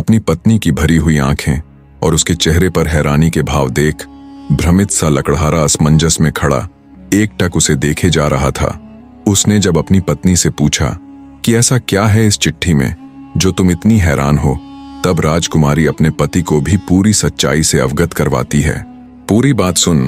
अपनी पत्नी की भरी हुई आंखें और उसके चेहरे पर हैरानी के भाव देख भ्रमित सा लकड़हारा असमंजस में खड़ा एकटक उसे देखे जा रहा था। उसने जब अपनी पत्नी से पूछा कि ऐसा क्या है इस चिट्ठी में जो तुम इतनी हैरान हो, तब राजकुमारी अपने पति को भी पूरी सच्चाई से अवगत करवाती है। पूरी बात सुन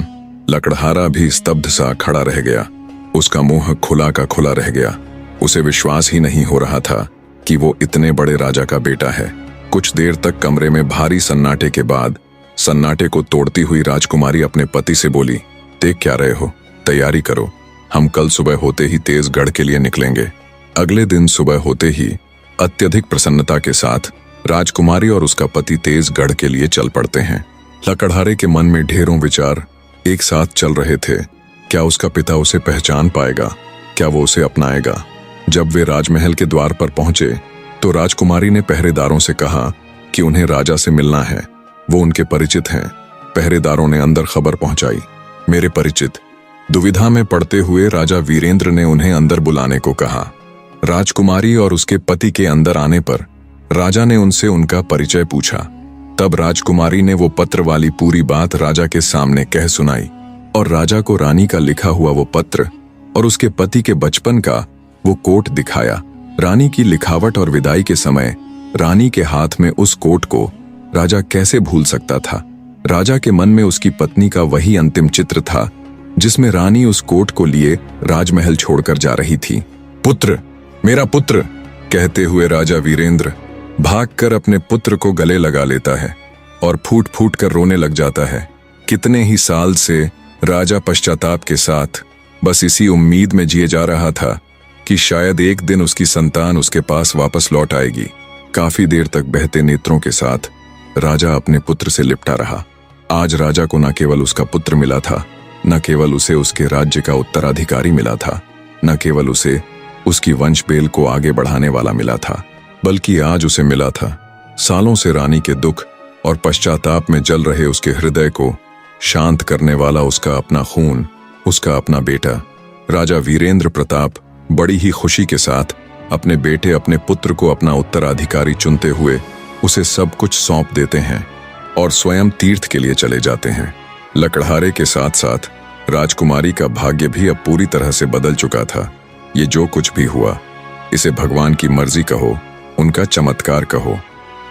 लकड़हारा भी स्तब्ध सा खड़ा रह गया। उसका मुंह खुला का खुला रह गया। उसे विश्वास ही नहीं हो रहा था कि वो इतने बड़े राजा का बेटा है। कुछ देर तक कमरे में भारी सन्नाटे के बाद सन्नाटे को तोड़ती हुई राजकुमारी अपने पति से बोली, देख क्या रहे हो, तैयारी करो, हम कल सुबह होते ही तेजगढ़ के लिए निकलेंगे। अगले दिन सुबह होते ही अत्यधिक प्रसन्नता के साथ राजकुमारी और उसका पति तेजगढ़ के लिए चल पड़ते हैं। लकड़हारे के मन में ढेरों विचार एक साथ चल रहे थे। क्या उसका पिता उसे पहचान पाएगा? क्या वो उसे अपनाएगा? जब वे राजमहल के द्वार पर पहुंचे तो राजकुमारी ने पहरेदारों से कहा कि उन्हें राजा से मिलना है, वो उनके परिचित हैं। पहरेदारों ने अंदर खबर पहुंचाई, मेरे परिचित। दुविधा में पड़ते हुए राजा वीरेंद्र ने उन्हें अंदर बुलाने को कहा। राजकुमारी और उसके पति के अंदर आने पर राजा ने उनसे उनका परिचय पूछा। तब राजकुमारी ने वो पत्र वाली पूरी बात राजा के सामने कह सुनाई और राजा को रानी का लिखा हुआ वो पत्र और उसके पति के बचपन का वो कोट दिखाया। रानी की लिखावट और विदाई के समय रानी के हाथ में उस कोट को राजा कैसे भूल सकता था। राजा के मन में उसकी पत्नी का वही अंतिम चित्र था जिसमें रानी उस कोट को लिए राजमहल छोड़कर जा रही थी। पुत्र, मेरा पुत्र, कहते हुए राजा वीरेंद्र भागकर अपने पुत्र को गले लगा लेता है और फूट फूट कर रोने लग जाता है। कितने ही साल से राजा पश्चाताप के साथ बस इसी उम्मीद में जिए जा रहा था कि शायद एक दिन उसकी संतान उसके पास वापस लौट आएगी। काफी देर तक बहते नेत्रों के साथ राजा अपने पुत्र से लिपटा रहा। आज राजा को न केवल उसका पुत्र मिला था, न केवल उसे उसके राज्य का उत्तराधिकारी मिला था, न केवल उसे उसकी वंश बेल को आगे बढ़ाने वाला मिला था, बल्कि आज उसे मिला था सालों से रानी के दुख और पश्चाताप में जल रहे उसके हृदय को शांत करने वाला उसका अपना खून, उसका अपना बेटा। राजा वीरेंद्र प्रताप बड़ी ही खुशी के साथ अपने बेटे, अपने पुत्र को अपना उत्तराधिकारी चुनते हुए उसे सब कुछ सौंप देते हैं और स्वयं तीर्थ के लिए चले जाते हैं। लकड़हारे के साथ साथ राजकुमारी का भाग्य भी अब पूरी तरह से बदल चुका था। ये जो कुछ भी हुआ, इसे भगवान की मर्जी कहो, उनका चमत्कार कहो,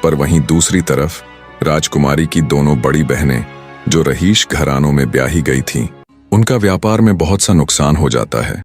पर वहीं दूसरी तरफ राजकुमारी की दोनों बड़ी बहनें जो रहीश घरानों में ब्याही गई थीं, उनका व्यापार में बहुत सा नुकसान हो जाता है।